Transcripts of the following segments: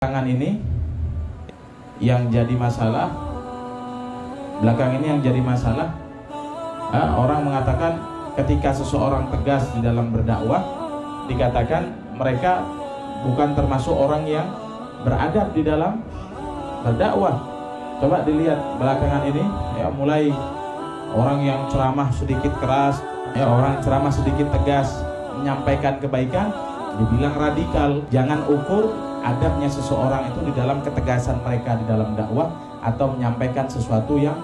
belakangan ini yang jadi masalah, orang mengatakan ketika seseorang tegas di dalam berdakwah, dikatakan mereka bukan termasuk orang yang beradab di dalam berdakwah. Coba dilihat belakangan ini, ya, mulai orang yang ceramah sedikit keras, ya, orang ceramah sedikit tegas menyampaikan kebaikan dibilang radikal. Jangan ukur adabnya seseorang itu di dalam ketegasan mereka di dalam dakwah atau menyampaikan sesuatu yang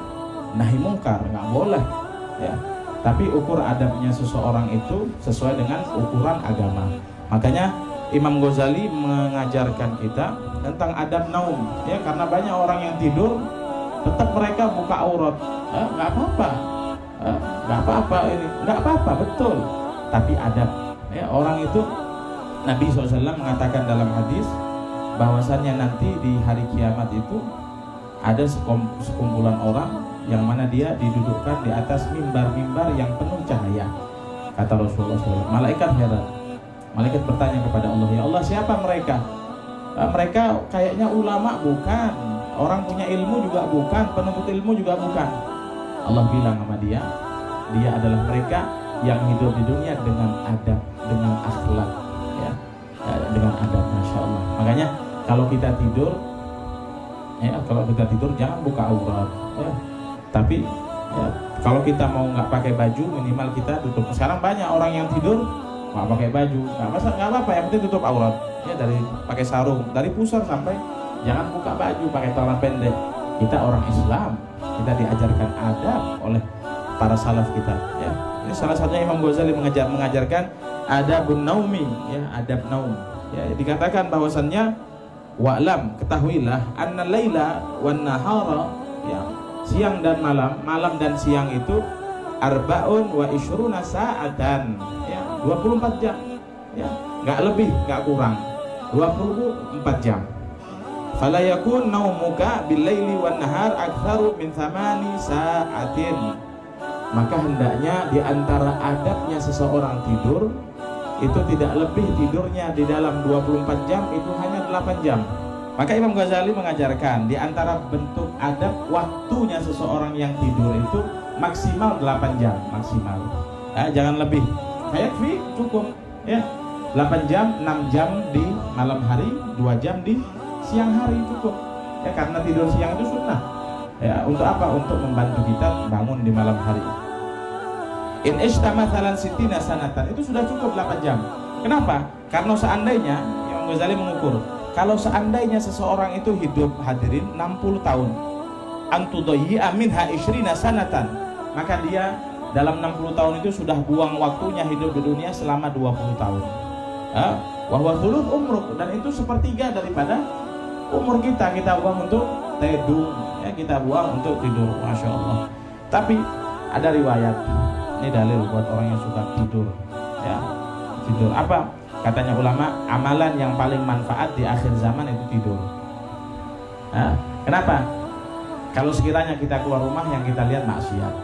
nahi mungkar, nggak boleh, ya. Tapi ukur adabnya seseorang itu sesuai dengan ukuran agama. Makanya Imam Ghazali mengajarkan kita tentang adab naum, ya, karena banyak orang yang tidur tetap mereka buka aurat, nggak apa-apa, betul. Tapi adab, ya, orang itu, Nabi SAW mengatakan dalam hadis bahwasannya nanti di hari kiamat itu ada sekumpulan orang yang mana dia didudukkan di atas mimbar-mimbar yang penuh cahaya. Kata Rasulullah SAW, malaikat heran. Malaikat bertanya kepada Allah, ya Allah, siapa mereka? Mereka kayaknya ulama, bukan. Orang punya ilmu juga bukan, penuntut ilmu juga bukan. Allah bilang sama dia adalah mereka yang hidup di dunia dengan adab, dengan akhlak, ya, dengan adab, masya Allah. Makanya kalau kita tidur, ya, jangan buka aurat, ya. Tapi, ya, kalau kita mau nggak pakai baju, minimal kita tutup. Sekarang banyak orang yang tidur nggak pakai baju, nggak apa-apa, yang penting tutup aurat, ya, dari pakai sarung, dari pusar sampai jangan buka baju, pakai celana pendek. Kita orang Islam, kita diajarkan adab oleh para salaf kita, ya. Ini salah satunya Imam Ghazali mengajarkan adabun naumi, ya, adab naum, ya. Dikatakan bahwasannya wa'lam, ketahuilah, anna laila wan nahara, ya, siang dan malam dan siang itu arba'un wa ishruna sa'atan, ya, 24 jam, ya, nggak lebih nggak kurang, 24 jam. Fala yakun naumuka bil laili wan nahar aktsaru min 8 sa'atin. Maka hendaknya di antara adabnya seseorang tidur itu tidak lebih tidurnya di dalam 24 jam itu hanya 8 jam. Maka Imam Ghazali mengajarkan di antara bentuk adab waktunya seseorang yang tidur itu maksimal 8 jam, maksimal. Ya, jangan lebih. Yakfi, cukup, ya. 8 jam, 6 jam di malam hari, 2 jam di siang hari cukup. Ya, karena tidur siang itu sunnah. Ya, untuk apa? Untuk membantu kita bangun di malam hari. In ishtamathalan sitina sanatan, itu sudah cukup 8 jam. Kenapa? Karena seandainya Imam Ghazali mengukur, kalau seandainya seseorang itu hidup, hadirin, 60 tahun, antudayyi'a minha 20 sanatan, maka dia dalam 60 tahun itu sudah buang waktunya hidup di dunia selama 20 tahun. Wa huwa thuluth umruk, dan itu sepertiga daripada umur kita buang untuk tidur, ya, kita buang untuk tidur, masya Allah. Tapi ada riwayat, ini dalil buat orang yang suka tidur, ya, tidur. Apa katanya ulama? Amalan yang paling manfaat di akhir zaman itu tidur. Kenapa? Kalau sekiranya kita keluar rumah yang kita lihat maksiat.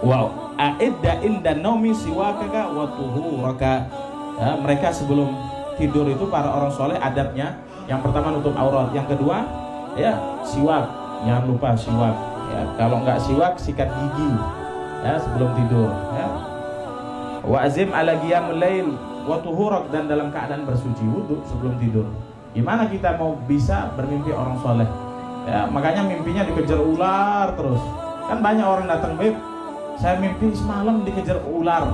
Wa a'idda inda naumi siwakaka wa tuhuraka. Mereka sebelum tidur itu para orang soleh adabnya, yang pertama nutup aurat, yang kedua, ya, siwak, jangan lupa siwak, ya. Kalau nggak siwak, sikat gigi, ya, sebelum tidur, ya. Wa azim ala qiyamul lail wa tuhurak, dan dalam keadaan bersuci, wudu sebelum tidur. Gimana kita mau bisa bermimpi orang soleh, ya? Makanya mimpinya dikejar ular terus. Kan banyak orang datang, Beb, saya mimpi semalam dikejar ular.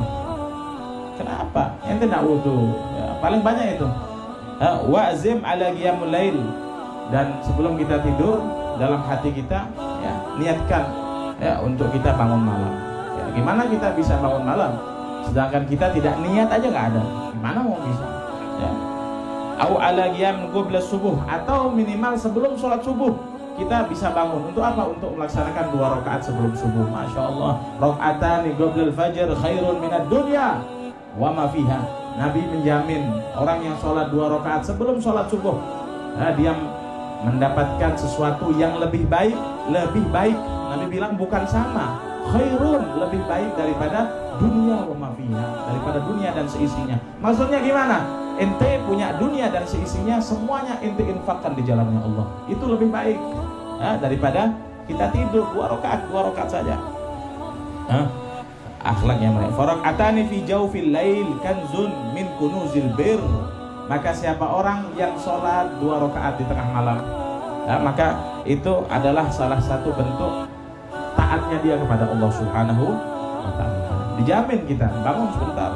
Kenapa? Ente tidak wudu, ya, paling banyak itu. Wa'zim ala qiyamul lail, dan sebelum kita tidur dalam hati kita, ya, niatkan, ya, untuk kita bangun malam. Ya, gimana kita bisa bangun malam sedangkan kita tidak niat aja nggak ada? Gimana mau bisa? Ya. Au ala qiyam qabla subuh, atau minimal sebelum sholat subuh kita bisa bangun. Untuk apa? Untuk melaksanakan 2 rakaat sebelum subuh. Masya Allah. Raka'atani qabla al-fajr khairun minad dunya wa ma fiha. Nabi menjamin orang yang sholat 2 rakaat sebelum sholat subuh, dia mendapatkan sesuatu yang lebih baik. Nabi bilang bukan sama, khairun, lebih baik daripada dunia wa ma fiha, daripada dunia dan seisinya. Maksudnya gimana? ente punya dunia dan seisinya, semuanya ente infakkan di jalannya Allah. Itu lebih baik daripada kita tidur 2 rakaat saja. Akhlaknya mereka. Farakatani fi jawfil lail kanzun min kunuzil bir. Maka siapa orang yang sholat 2 rakaat di tengah malam, maka itu adalah salah satu bentuk taatnya dia kepada Allah Subhanahu wa ta'ala. Dijamin kita bangun sebentar.